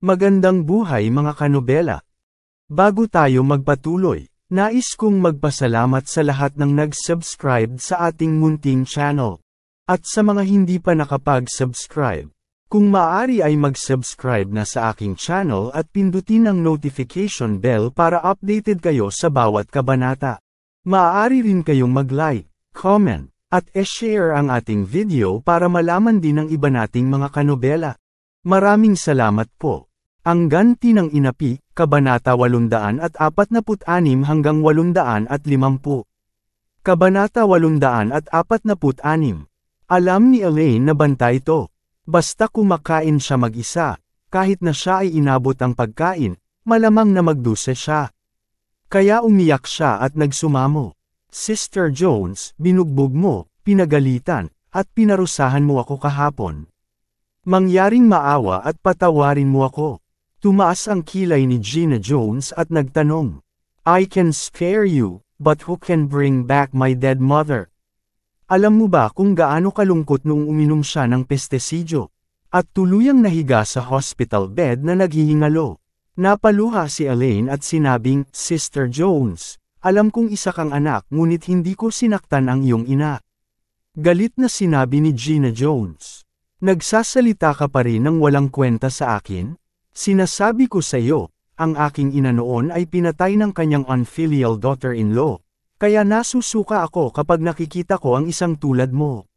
Magandang buhay mga kanobela. Bago tayo magpatuloy, nais kong magpasalamat sa lahat ng nag-subscribe sa ating munting channel. At sa mga hindi pa nakapag-subscribe, kung maaari ay mag-subscribe na sa aking channel at pindutin ang notification bell para updated kayo sa bawat kabanata. Maaari rin kayong mag-like, comment, at e-share ang ating video para malaman din ng iba nating mga kanobela. Maraming salamat po. Ang ganti ng inapi, Kabanata 846 hanggang 850. Kabanata 846. Alam ni Elaine na banta ito. Basta kumakain siya mag-isa, kahit na siya ay inabot ang pagkain, malamang na magduse siya. Kaya umiyak siya at nagsumamo. Sister Jones, binugbog mo, pinagalitan, at pinarusahan mo ako kahapon. Mangyaring maawa at patawarin mo ako. Tumaas ang kilay ni Gina Jones at nagtanong, I can spare you, but who can bring back my dead mother? Alam mo ba kung gaano kalungkot noong uminom siya ng pestisidyo? At tuluyang nahiga sa hospital bed na naghihingalo. Napaluha si Elaine at sinabing, Sister Jones, alam kong isa kang anak ngunit hindi ko sinaktan ang iyong ina. Galit na sinabi ni Gina Jones. Nagsasalita ka pa rin ng walang kwenta sa akin? Sinasabi ko sa iyo, ang aking ina noon ay pinatay ng kanyang unfilial daughter-in-law, kaya nasusuka ako kapag nakikita ko ang isang tulad mo.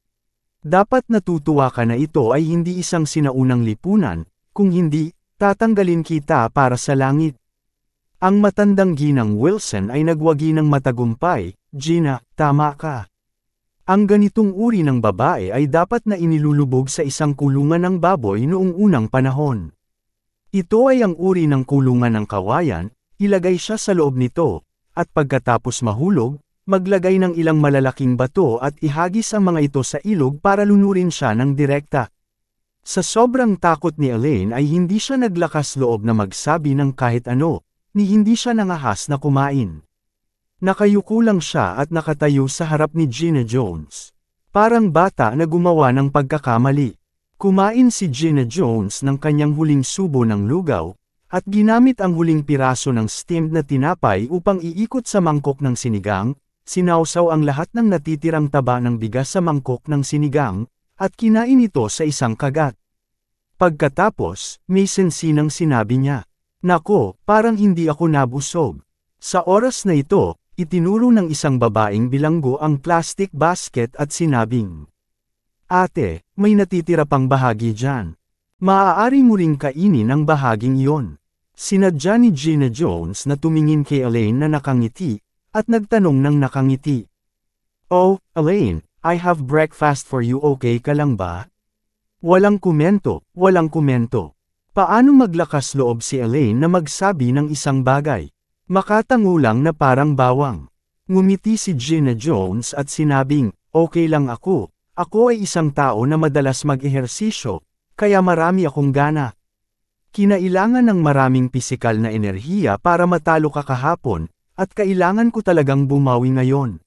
Dapat natutuwa ka na ito ay hindi isang sinaunang lipunan, kung hindi, tatanggalin kita para sa langit. Ang matandang ginang Wilson ay nagwagi ng matagumpay, Gina, tama ka. Ang ganitong uri ng babae ay dapat na inilulubog sa isang kulungan ng baboy noong unang panahon. Ito ay ang uri ng kulungan ng kawayan, ilagay siya sa loob nito, at pagkatapos mahulog, maglagay ng ilang malalaking bato at ihagis ang mga ito sa ilog para lunurin siya ng direkta. Sa sobrang takot ni Elaine ay hindi siya naglakas loob na magsabi ng kahit ano, ni hindi siya nangahas na kumain. Nakayuko lang siya at nakatayo sa harap ni Gina Jones. Parang bata na gumawa ng pagkakamali. Kumain si Gina Jones ng kanyang huling subo ng lugaw, at ginamit ang huling piraso ng steamed na tinapay upang iikot sa mangkok ng sinigang, sinawsaw ang lahat ng natitirang taba ng bigas sa mangkok ng sinigang, at kinain ito sa isang kagat. Pagkatapos, may sensinang sinabi niya, Nako, parang hindi ako nabusog. Sa oras na ito, itinuro ng isang babaeng bilanggo ang plastic basket at sinabing, Ate, may natitira pang bahagi dyan. Maaari mo ring kainin ang bahaging iyon. Sinadya ni Gina Jones na tumingin kay Elaine na nakangiti, at nagtanong ng nakangiti. Oh, Elaine, I have breakfast for you, okay ka lang ba? Walang komento, walang komento. Paano maglakas loob si Elaine na magsabi ng isang bagay? Makatango lang na parang bawang. Ngumiti si Gina Jones at sinabing, okay lang ako. Ako ay isang tao na madalas mag-ehersisyo, kaya marami akong gana. Kinailangan ng maraming pisikal na enerhiya para matalo ka kahapon, at kailangan ko talagang bumawi ngayon.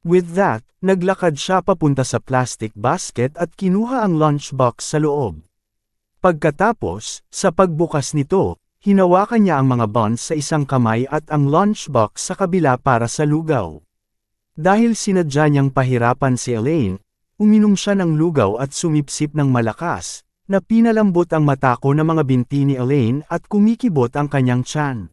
With that, naglakad siya papunta sa plastic basket at kinuha ang lunchbox sa loob. Pagkatapos, sa pagbukas nito, hinawakan niya ang mga buns sa isang kamay at ang lunchbox sa kabila para sa lugaw. Dahil sinadya niyang pahirapan si Elaine, uminom siya ng lugaw at sumipsip ng malakas, na pinalambot ang matako na mga binti ni Elaine at kumikibot ang kanyang tiyan.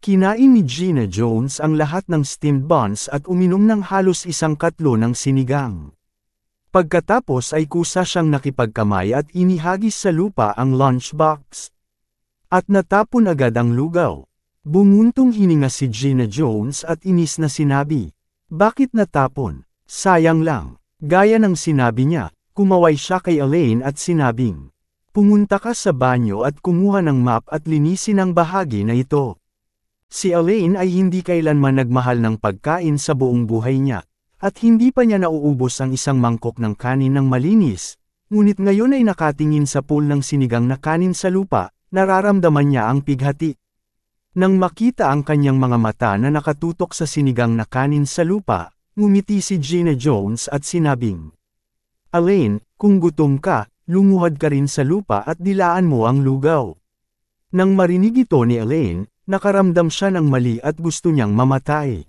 Kinain ni Gina Jones ang lahat ng steamed buns at uminom ng halos isang katlo ng sinigang. Pagkatapos ay kusa siyang nakipagkamay at inihagis sa lupa ang lunchbox. At natapon agad ang lugaw. Bumuntong hininga si Gina Jones at inis na sinabi, Bakit natapon? Sayang lang. Gaya ng sinabi niya, kumaway siya kay Elaine at sinabing, Pumunta ka sa banyo at kumuha ng map at linisin ang bahagi na ito. Si Elaine ay hindi kailanman nagmahal ng pagkain sa buong buhay niya, at hindi pa niya nauubos ang isang mangkok ng kanin ng malinis, ngunit ngayon ay nakatingin sa pool ng sinigang na kanin sa lupa, nararamdaman niya ang pighati. Nang makita ang kanyang mga mata na nakatutok sa sinigang na kanin sa lupa, ngumiti si Gina Jones at sinabing, Elaine, kung gutom ka, lumuhod ka rin sa lupa at dilaan mo ang lugaw. Nang marinig ito ni Elaine, nakaramdam siya ng mali at gusto niyang mamatay.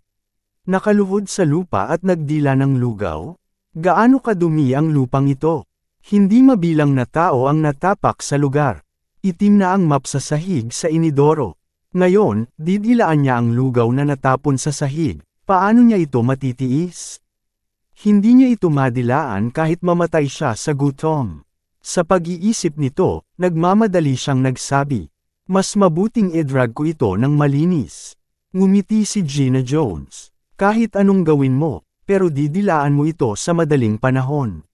Nakaluhod sa lupa at nagdila ng lugaw. Gaano kadumi ang lupang ito? Hindi mabilang na tao ang natapak sa lugar. Itim na ang map sa sahig sa inidoro. Ngayon, didilaan niya ang lugaw na natapon sa sahig. Paano niya ito matitiis? Hindi niya ito madilaan kahit mamatay siya sa gutom. Sa pag-iisip nito, nagmamadali siyang nagsabi, "Mas mabuting idrag ko ito ng malinis." Ngumiti si Gina Jones. "Kahit anong gawin mo, pero didilaan mo ito sa madaling panahon.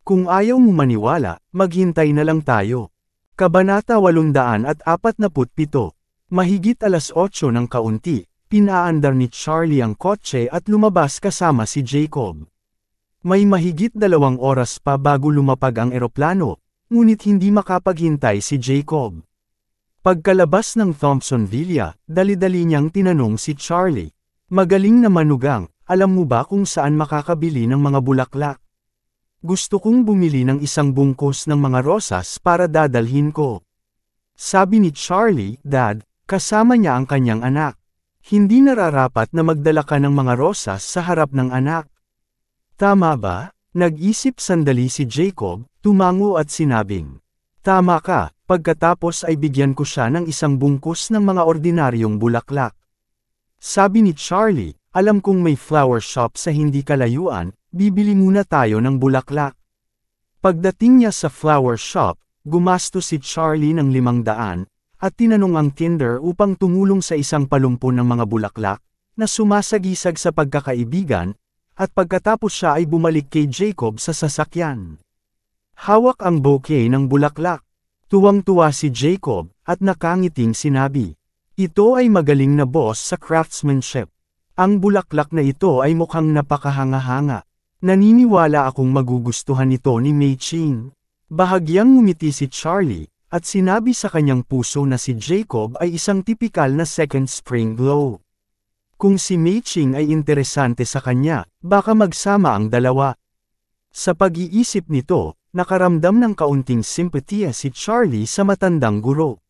Kung ayaw mo maniwala, maghintay na lang tayo." Kabanata 847. Mahigit 8:00 ng kaunti, pinaandar ni Charlie ang kotse at lumabas kasama si Jacob. May mahigit 2 oras pa bago lumapag ang eroplano, ngunit hindi makapaghintay si Jacob. Pagkalabas ng Thompson Villa, dali-dali niyang tinanong si Charlie, "Magaling na manugang, alam mo ba kung saan makakabili ng mga bulaklak? Gusto kong bumili ng isang bungkus ng mga rosas para dadalhin ko." Sabi ni Charlie, "Dad," kasama niya ang kanyang anak. "Hindi nararapat na magdala ka ng mga rosas sa harap ng anak. Tama ba?" Nag-isip sandali si Jacob, tumango at sinabing, "Tama ka." Pagkatapos ay bigyan ko siya ng isang bungkus ng mga ordinaryong bulaklak. Sabi ni Charlie, "Alam kong may flower shop sa hindi kalayuan, bibili muna tayo ng bulaklak." Pagdating niya sa flower shop, gumastos si Charlie ng 500, at tinanong ang tender upang tumulong sa isang palumpon ng mga bulaklak, na sumasagisag sa pagkakaibigan, at pagkatapos siya ay bumalik kay Jacob sa sasakyan. Hawak ang bouquet ng bulaklak. Tuwang-tuwa si Jacob, at nakangiting sinabi, "Ito ay magaling na boss sa craftsmanship. Ang bulaklak na ito ay mukhang napakahanga-hanga. Naniniwala akong magugustuhan ito ni Mei Ching." Bahagyang ngumiti si Charlie, at sinabi sa kanyang puso na si Jacob ay isang tipikal na second spring glow. Kung si Mei Ching ay interesante sa kanya, baka magsama ang dalawa. Sa pag-iisip nito, nakaramdam ng kaunting simpatiya si Charlie sa matandang guro.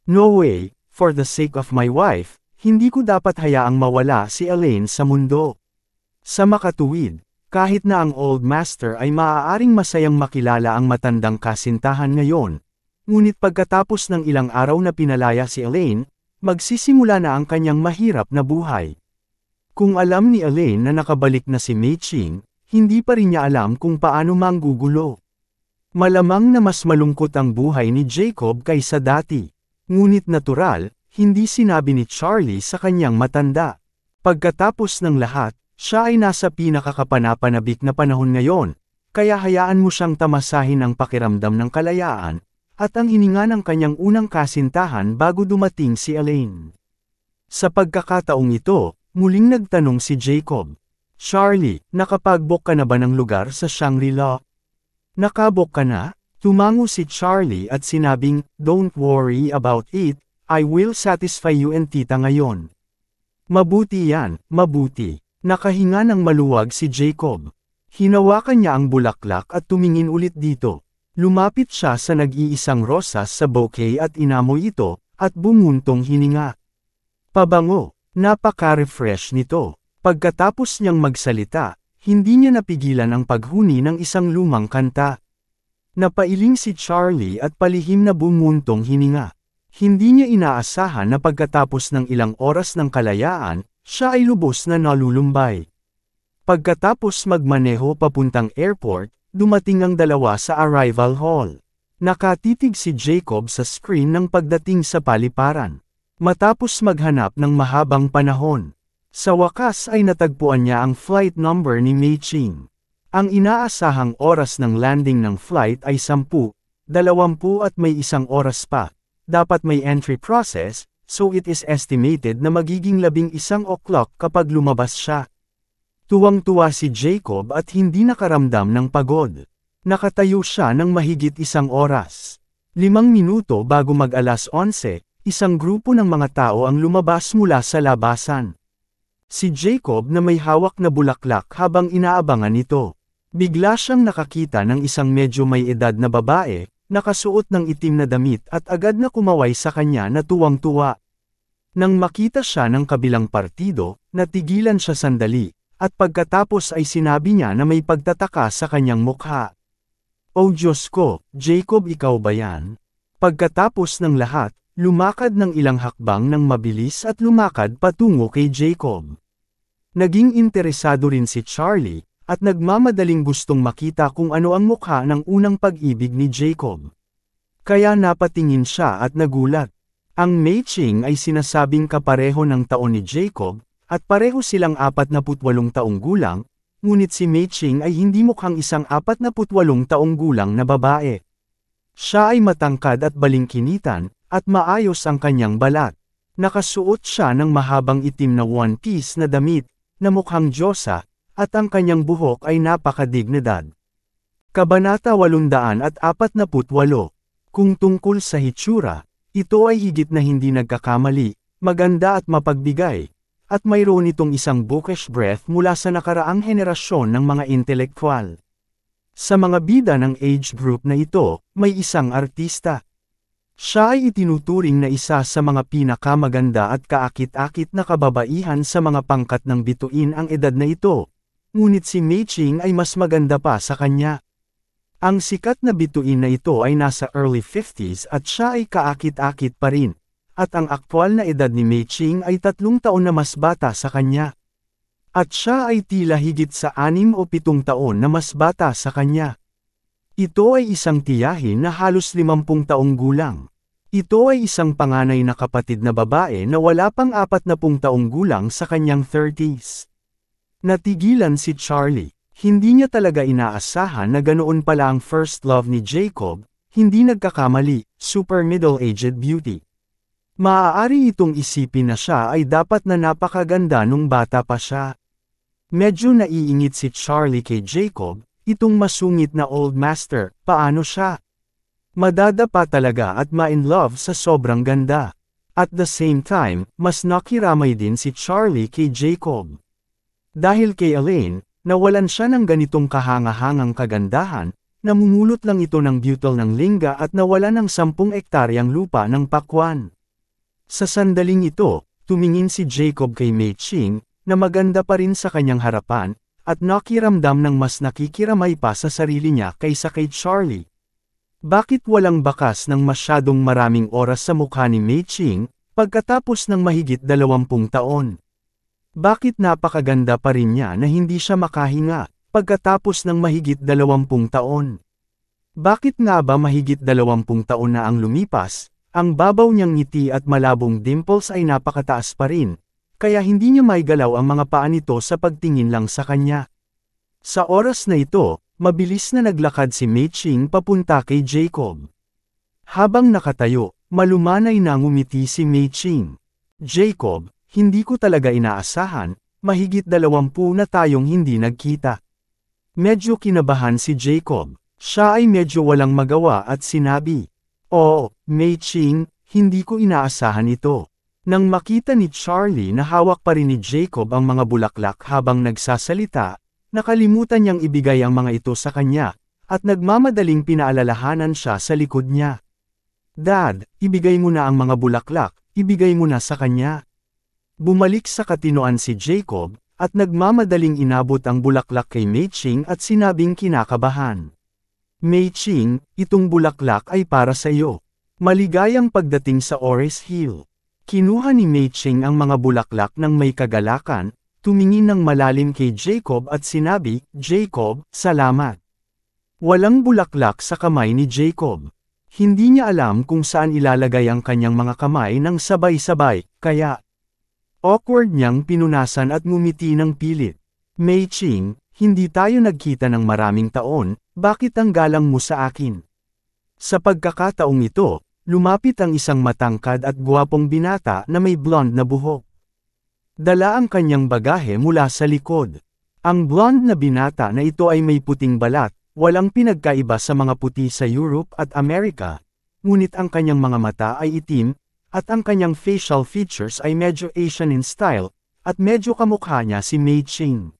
"No way, for the sake of my wife, hindi ko dapat hayaang mawala si Elaine sa mundo." Sa makatuwid, kahit na ang old master ay maaaring masayang makilala ang matandang kasintahan ngayon, ngunit pagkatapos ng ilang araw na pinalaya si Elaine, magsisimula na ang kanyang mahirap na buhay. Kung alam ni Elaine na nakabalik na si Mei Ching, hindi pa rin niya alam kung paano manggugulo. Malamang na mas malungkot ang buhay ni Jacob kaysa dati. Ngunit natural, hindi sinabi ni Charlie sa kanyang matanda. Pagkatapos ng lahat, siya ay nasa pinakakapanapanabik na panahon ngayon, kaya hayaan mo siyang tamasahin ang pakiramdam ng kalayaan, at ang hininga ng kanyang unang kasintahan bago dumating si Elaine. Sa pagkakataong ito, muling nagtanong si Jacob, "Charlie, nakapag-book ka na ba ng lugar sa Shangri-La?" "Nakabook ka na?" Tumango si Charlie at sinabing, "Don't worry about it, I will satisfy you and tita ngayon." "Mabuti yan, mabuti." Nakahinga ng maluwag si Jacob. Hinawakan niya ang bulaklak at tumingin ulit dito. Lumapit siya sa nag-iisang rosas sa bouquet at inamoy ito, at bumuntong hininga. Pabango, napaka-refresh nito. Pagkatapos niyang magsalita, hindi niya napigilan ang paghuni ng isang lumang kanta. Napailing si Charlie at palihim na bumuntong hininga. Hindi niya inaasahan na pagkatapos ng ilang oras ng kalayaan, siya ay lubos na nalulumbay. Pagkatapos magmaneho papuntang airport, dumating ang dalawa sa arrival hall. Nakatitig si Jacob sa screen ng pagdating sa paliparan. Matapos maghanap ng mahabang panahon, sa wakas ay natagpuan niya ang flight number ni Mei Ching. Ang inaasahang oras ng landing ng flight ay 10, 20 at may 1 oras pa. Dapat may entry process, so it is estimated na magiging 11 o'clock kapag lumabas siya. Tuwang-tuwa si Jacob at hindi nakaramdam ng pagod. Nakatayo siya ng mahigit 1 oras. 5 minuto bago mag-alas 11, isang grupo ng mga tao ang lumabas mula sa labasan. Si Jacob na may hawak na bulaklak habang inaabangan ito. Bigla siyang nakakita ng isang medyo may edad na babae, nakasuot ng itim na damit at agad na kumaway sa kanya na tuwang-tuwa. Nang makita siya ng kabilang partido, natigilan siya sandali, at pagkatapos ay sinabi niya na may pagtataka sa kanyang mukha. "Oh Diyos ko, Jacob, ikaw ba yan?" Pagkatapos ng lahat, lumakad ng ilang hakbang ng mabilis at lumakad patungo kay Jacob. Naging interesado rin si Charlie, at nagmamadaling gustong makita kung ano ang mukha ng unang pag-ibig ni Jacob. Kaya napatingin siya at nagulat. Ang Mei Ching ay sinasabing kapareho ng taon ni Jacob, at pareho silang 48 taong gulang, ngunit si Mei Ching ay hindi mukhang isang 48 taong gulang na babae. Siya ay matangkad at balingkinitan, at maayos ang kanyang balat. Nakasuot siya ng mahabang itim na one-piece na damit, na mukhang Diyosa, at ang kanyang buhok ay napakadignidad. Kabanata 848. Kung tungkol sa hitsura, ito ay higit na hindi nagkakamali, maganda at mapagbigay, at mayroon itong isang bookish breath mula sa nakaraang henerasyon ng mga intelektual. Sa mga bida ng age group na ito, may isang artista. Siya ay itinuturing na isa sa mga pinakamaganda at kaakit-akit na kababaihan sa mga pangkat ng bituin ang edad na ito. Ngunit si Mei Ching ay mas maganda pa sa kanya. Ang sikat na bituin na ito ay nasa early 50s at siya ay kaakit-akit pa rin, at ang aktwal na edad ni Mei Ching ay 3 taon na mas bata sa kanya. At siya ay tila higit sa 6 o 7 taon na mas bata sa kanya. Ito ay isang tiyahin na halos 50 taong gulang. Ito ay isang panganay na kapatid na babae na wala pang 40 taong gulang sa kanyang 30s. Natigilan si Charlie. Hindi niya talaga inaasahan na ganoon pala ang first love ni Jacob, hindi nagkakamali, super middle-aged beauty. Maaari itong isipin na siya ay dapat na napakaganda nung bata pa siya. Medyo naiingit si Charlie kay Jacob, itong masungit na old master, paano siya? Madadapa talaga at ma-in love sa sobrang ganda. At the same time, mas nakiramay din si Charlie kay Jacob. Dahil kay Elaine, nawalan siya ng ganitong kahanga-hangang kagandahan, namumulot lang ito ng butyl ng lingga at nawalan ng 10 ektaryang lupa ng pakwan. Sa sandaling ito, tumingin si Jacob kay Mei Ching, na maganda pa rin sa kanyang harapan, at nakiramdam ng mas nakikiramay pa sa sarili niya kaysa kay Charlie. Bakit walang bakas ng masyadong maraming oras sa mukha ni Mei Ching, pagkatapos ng mahigit 20 taon? Bakit napakaganda pa rin niya na hindi siya makahinga, pagkatapos ng mahigit 20 taon? Bakit nga ba mahigit 20 taon na ang lumipas, ang babaw niyang ngiti at malabong dimples ay napakataas pa rin, kaya hindi niya maigalaw ang mga paa nito sa pagtingin lang sa kanya? Sa oras na ito, mabilis na naglakad si Mei Ching papunta kay Jacob. Habang nakatayo, malumanay na ngumiti si Mei Ching. "Jacob, hindi ko talaga inaasahan, mahigit 20 na tayong hindi nagkita." Medyo kinabahan si Jacob. Siya ay medyo walang magawa at sinabi, "Oo, Mei Ching, hindi ko inaasahan ito." Nang makita ni Charlie na hawak pa rin ni Jacob ang mga bulaklak habang nagsasalita, nakalimutan niyang ibigay ang mga ito sa kanya, at nagmamadaling pinaalalahanan siya sa likod niya. "Dad, ibigay mo na ang mga bulaklak, ibigay mo na sa kanya." Bumalik sa katinoan si Jacob, at nagmamadaling inabot ang bulaklak kay Mei Ching at sinabing kinakabahan, "Mei Ching, itong bulaklak ay para sa iyo. Maligayang pagdating sa Ores Hill." Kinuha ni Mei Ching ang mga bulaklak ng may kagalakan, tumingin ng malalim kay Jacob at sinabi, "Jacob, salamat." Walang bulaklak sa kamay ni Jacob. Hindi niya alam kung saan ilalagay ang kanyang mga kamay ng sabay-sabay, kaya awkward niyang pinunasan at ngumiti ng pilit. "Mei Ching, hindi tayo nagkita ng maraming taon, bakit ang galang mo sa akin?" Sa pagkakataong ito, lumapit ang isang matangkad at gwapong binata na may blonde na buhok. Dala ang kanyang bagahe mula sa likod. Ang blonde na binata na ito ay may puting balat, walang pinagkaiba sa mga puti sa Europe at Amerika, ngunit ang kanyang mga mata ay itim, at ang kanyang facial features ay medyo Asian in style, at medyo kamukha niya si Mei Ching.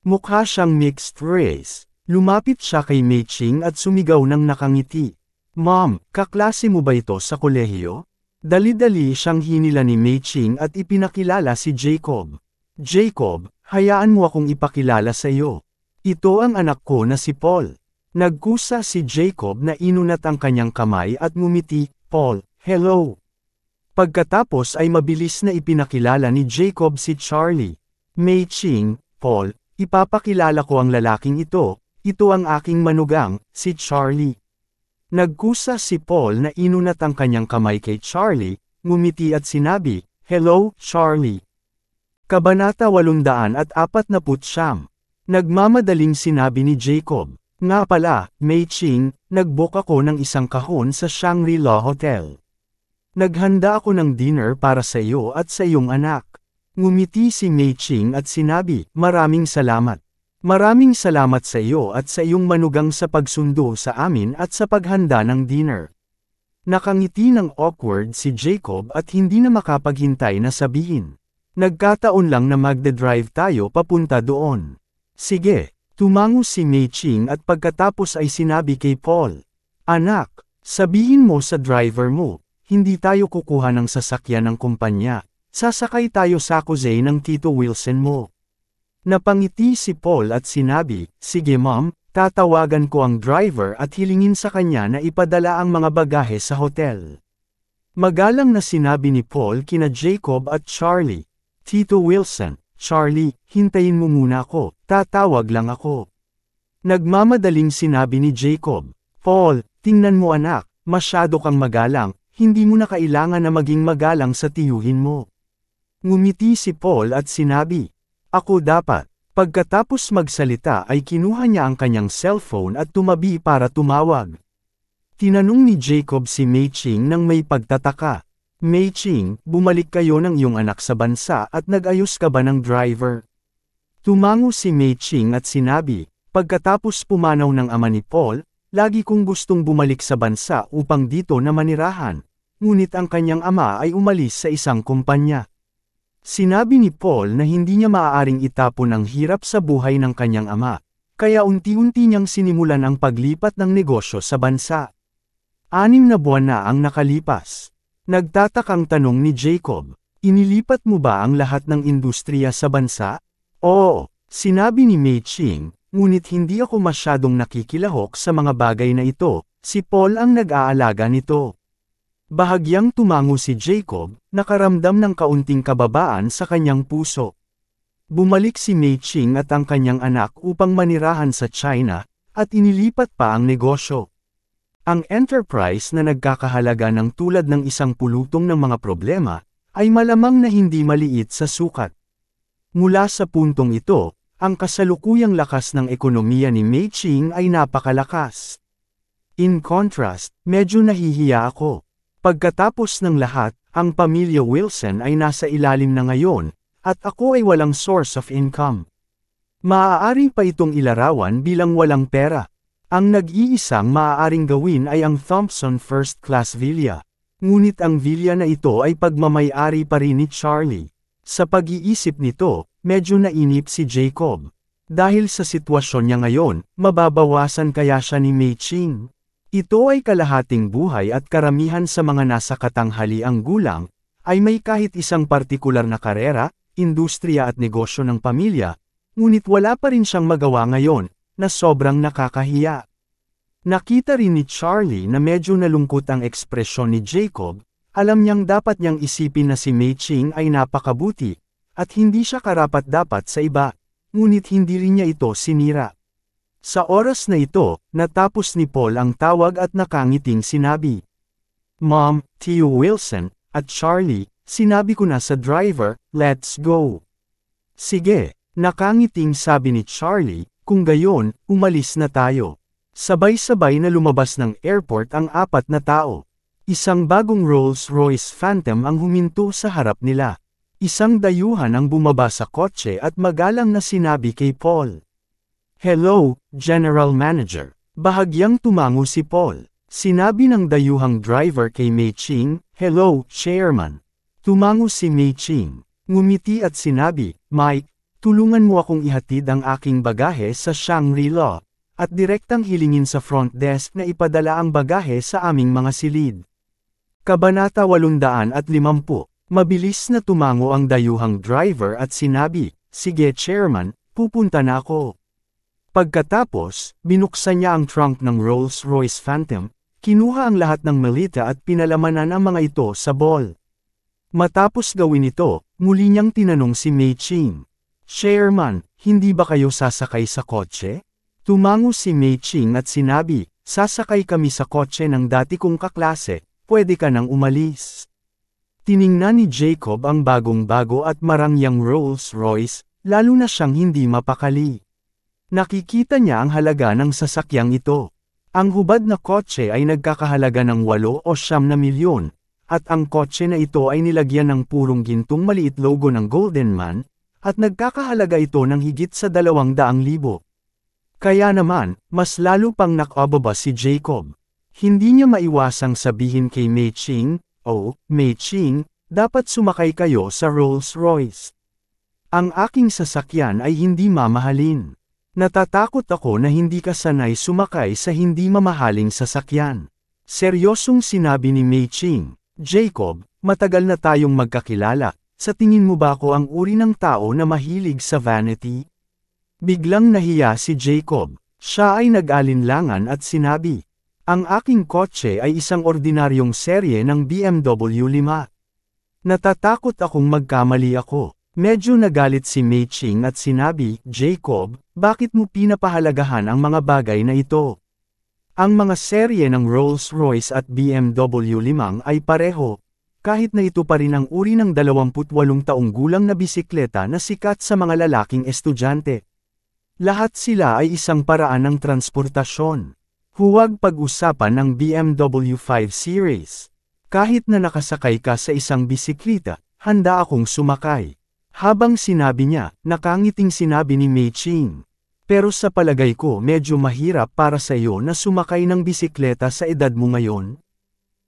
Mukha siyang mixed race. Lumapit siya kay Mei Ching at sumigaw ng nakangiti. Mom, kaklase mo ba ito sa kolehiyo? Dali-dali siyang hinila ni Mei Ching at ipinakilala si Jacob. Jacob, hayaan mo akong ipakilala sa iyo. Ito ang anak ko na si Paul. Nagkusa si Jacob na inunat ang kanyang kamay at ngumiti, Paul, hello. Pagkatapos ay mabilis na ipinakilala ni Jacob si Charlie. Mei Ching, Paul, ipapakilala ko ang lalaking ito ang aking manugang, si Charlie. Nagkusa si Paul na inunat ang kanyang kamay kay Charlie, ngumiti at sinabi, hello, Charlie. Kabanata 849. Nagmamadaling sinabi ni Jacob, nga pala, Mei Ching, nag-book ako ng isang kahon sa Shangri-La Hotel. Naghanda ako ng dinner para sa iyo at sa iyong anak. Ngumiti si Mei Ching at sinabi, maraming salamat. Maraming salamat sa iyo at sa iyong manugang sa pagsundo sa amin at sa paghanda ng dinner. Nakangiti ng awkward si Jacob at hindi na makapaghintay na sabihin. Nagkataon lang na magde-drive tayo papunta doon. Sige, tumango si Mei Ching at pagkatapos ay sinabi kay Paul. Anak, sabihin mo sa driver mo, hindi tayo kukuha ng sasakyan ng kumpanya, sasakay tayo sa kuzey ng Tito Wilson mo. Napangiti si Paul at sinabi, sige mom, tatawagan ko ang driver at hilingin sa kanya na ipadala ang mga bagahe sa hotel. Magalang na sinabi ni Paul kina Jacob at Charlie, Tito Wilson, Charlie, hintayin mo muna ako, tatawag lang ako. Nagmamadaling sinabi ni Jacob, Paul, tingnan mo anak, masyado kang magalang, hindi mo na kailangan na maging magalang sa tiyuhin mo. Ngumiti si Paul at sinabi, ako dapat. Pagkatapos magsalita ay kinuha niya ang kanyang cellphone at tumabi para tumawag. Tinanong ni Jacob si Mei Ching nang may pagtataka. Mei Ching, bumalik kayo ng iyong anak sa bansa at nag-ayos ka ba ng driver? Tumango si Mei Ching at sinabi, pagkatapos pumanaw ng ama ni Paul, lagi kong gustong bumalik sa bansa upang dito na manirahan, ngunit ang kanyang ama ay umalis sa isang kumpanya. Sinabi ni Paul na hindi niya maaaring itapon ang hirap sa buhay ng kanyang ama, kaya unti-unti niyang sinimulan ang paglipat ng negosyo sa bansa. 6 na buwan na ang nakalipas. Nagtatakang tanong ni Jacob, inilipat mo ba ang lahat ng industriya sa bansa? Oo, sinabi ni Mei Ching, ngunit hindi ako masyadong nakikilahok sa mga bagay na ito, si Paul ang nag-aalaga nito. Bahagyang tumango si Jacob, nakaramdam ng kaunting kababaan sa kanyang puso. Bumalik si Mei Ching at ang kanyang anak upang manirahan sa China, at inilipat pa ang negosyo. Ang enterprise na nagkakahalaga ng tulad ng isang pulutong ng mga problema, ay malamang na hindi maliit sa sukat. Mula sa puntong ito, ang kasalukuyang lakas ng ekonomiya ni Mei Ching ay napakalakas. In contrast, medyo nahihiya ako. Pagkatapos ng lahat, ang pamilya Wilson ay nasa ilalim na ngayon, at ako ay walang source of income. Maaari pa itong ilarawan bilang walang pera. Ang nag-iisang maaaring gawin ay ang Thompson First Class Villa. Ngunit ang villa na ito ay pagmamay-ari pa rin ni Charlie. Sa pag-iisip nito, medyo nainip si Jacob. Dahil sa sitwasyon niya ngayon, mababawasan kaya siya ni Mei Ching. Ito ay kalahating buhay at karamihan sa mga nasa katanghaliang gulang, ay may kahit isang partikular na karera, industriya at negosyo ng pamilya, ngunit wala pa rin siyang magawa ngayon, na sobrang nakakahiya. Nakita rin ni Charlie na medyo nalungkot ang ekspresyon ni Jacob, alam niyang dapat niyang isipin na si Mei Ching ay napakabuti, at hindi siya karapat-dapat sa iba, ngunit hindi rin niya ito sinira. Sa oras na ito, natapos ni Paul ang tawag at nakangiting sinabi, Mom, Tio Wilson, at Charlie, sinabi ko na sa driver, let's go. Sige, nakangiting sabi ni Charlie, kung gayon, umalis na tayo. Sabay-sabay na lumabas ng airport ang 4 na tao. Isang bagong Rolls-Royce Phantom ang huminto sa harap nila. Isang dayuhan ang bumaba sa kotse at magalang na sinabi kay Paul. Hello, General Manager. Bahagyang tumango si Paul. Sinabi ng dayuhang driver kay Mei Ching, hello, Chairman. Tumango si Mei Ching. Ngumiti at sinabi, Mike, tulungan mo akong ihatid ang aking bagahe sa Shangri-La. at direktang hilingin sa front desk na ipadala ang bagahe sa aming mga silid. Kabanata 850. Mabilis na tumango ang dayuhang driver at sinabi, "Sige chairman, pupunta na ako." Pagkatapos, binuksan niya ang trunk ng Rolls-Royce Phantom, kinuha ang lahat ng malita at pinalamanan ang mga ito sa ball. Matapos gawin ito, muli niyang tinanong si Mei Ching, "Chairman, hindi ba kayo sasakay sa kotse?" Tumango si Mei Ching at sinabi, "Sasakay kami sa kotse ng dati kong kaklase, pwede ka nang umalis." Tiningnan ni Jacob ang bagong-bago at marangyang Rolls-Royce, lalo na siyang hindi mapakali. Nakikita niya ang halaga ng sasakyang ito. Ang hubad na kotse ay nagkakahalaga ng 8 o 9 na milyon, at ang kotse na ito ay nilagyan ng purong gintong maliit logo ng Golden Man, at nagkakahalaga ito ng higit sa 200,000. Kaya naman, mas lalo pang nakababa si Jacob. Hindi niya maiwasang sabihin kay Mei Ching, "Oh, Mei Ching, dapat sumakay kayo sa Rolls-Royce. Ang aking sasakyan ay hindi mamahalin. Natatakot ako na hindi ka sanay sumakay sa hindi mamahaling sasakyan." Seryosong sinabi ni Mei Ching, "Jacob, matagal na tayong magkakilala, sa tingin mo ba ako ang uri ng tao na mahilig sa vanity?" Biglang nahiya si Jacob. Siya ay nag-alinlangan at sinabi, "Ang aking kotse ay isang ordinaryong serye ng BMW 5. Natatakot akong magkamali ako." Medyo nagalit si Mei Ching at sinabi, "Jacob, bakit mo pinapahalagahan ang mga bagay na ito? Ang mga serye ng Rolls-Royce at BMW 5 ay pareho, kahit na ito pa rin ang uri ng 28 taong gulang na bisikleta na sikat sa mga lalaking estudyante. Lahat sila ay isang paraan ng transportasyon. Huwag pag-usapan ng BMW 5 Series. Kahit na nakasakay ka sa isang bisikleta, handa akong sumakay." Habang sinabi niya, nakangiting sinabi ni Mei Ching, "Pero sa palagay ko medyo mahirap para sa iyo na sumakay ng bisikleta sa edad mo ngayon."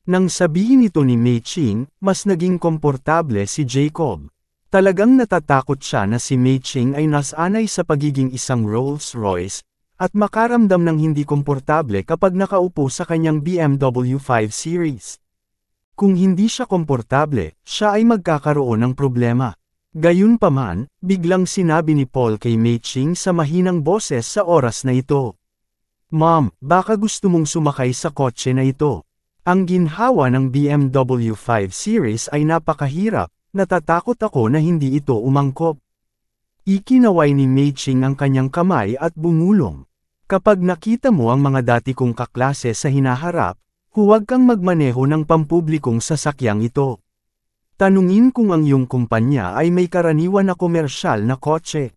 Nang sabihin ito ni Mei Ching, mas naging komportable si Jacob. Talagang natatakot siya na si Mei Ching ay nasanay sa pagiging isang Rolls-Royce, at makaramdam ng hindi komportable kapag nakaupo sa kanyang BMW 5 Series. Kung hindi siya komportable, siya ay magkakaroon ng problema. Gayunpaman, biglang sinabi ni Paul kay Mei Ching sa mahinang boses sa oras na ito, "Ma'am, baka gusto mong sumakay sa kotse na ito. Ang ginhawa ng BMW 5 Series ay napakahirap, natatakot ako na hindi ito umangkop." Ikinaway ni Mei Ching ang kanyang kamay at bumulong. "Kapag nakita mo ang mga dati kong kaklase sa hinaharap, huwag kang magmaneho ng pampublikong sasakyang ito. Tanungin kung ang iyong kumpanya ay may karaniwan na komersyal na kotse.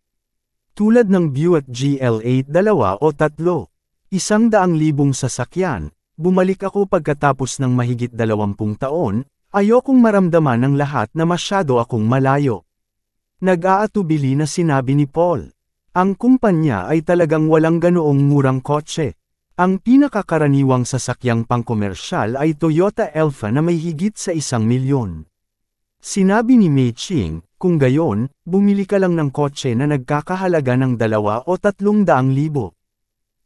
Tulad ng Buick GL8 2 o 3, 100,000 sasakyan, bumalik ako pagkatapos ng mahigit 20 taon, ayokong maramdaman ng lahat na masyado akong malayo." Nag-aatubili na sinabi ni Paul. Ang kumpanya ay talagang walang ganoong murang kotse. Ang pinakakaraniwang sasakyang pangkomersyal ay Toyota Alphard na may higit sa 1,000,000. Sinabi ni Mei Ching, "Kung gayon, bumili ka lang ng kotse na nagkakahalaga ng 2 o 300,000.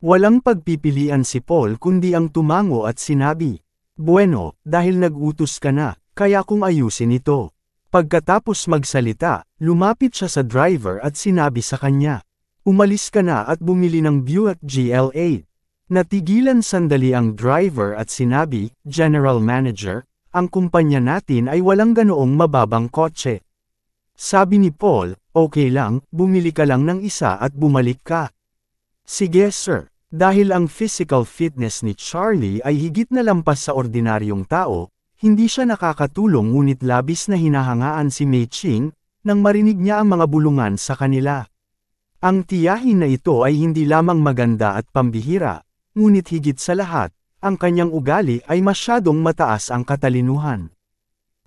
Walang pagpipilian si Paul kundi ang tumango at sinabi, "Bueno, dahil nag-utos ka na, kaya kung ayusin ito." Pagkatapos magsalita, lumapit siya sa driver at sinabi sa kanya, "Umalis ka na at bumili ng Buick GL8. Natigilan sandali ang driver at sinabi, "General Manager, ang kumpanya natin ay walang ganoong mababang kotse." Sabi ni Paul, "Okay lang, bumili ka lang ng isa at bumalik ka." "Sige sir." Dahil ang physical fitness ni Charlie ay higit na lampas sa ordinaryong tao, hindi siya nakakatulong ngunit labis na hinahangaan si Mei Ching, nang marinig niya ang mga bulungan sa kanila. Ang tiyahin na ito ay hindi lamang maganda at pambihira, ngunit higit sa lahat, ang kanyang ugali ay masyadong mataas ang katalinuhan.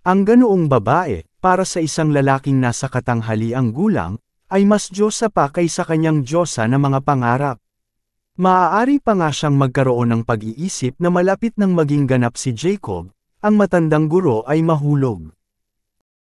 Ang ganoong babae, para sa isang lalaking nasa katanghaliang gulang, ay mas Diyosa pa kaysa kanyang Diyosa na mga pangarap. Maaari pa nga siyang magkaroon ng pag-iisip na malapit nang maging ganap si Jacob, ang matandang guro ay mahulog.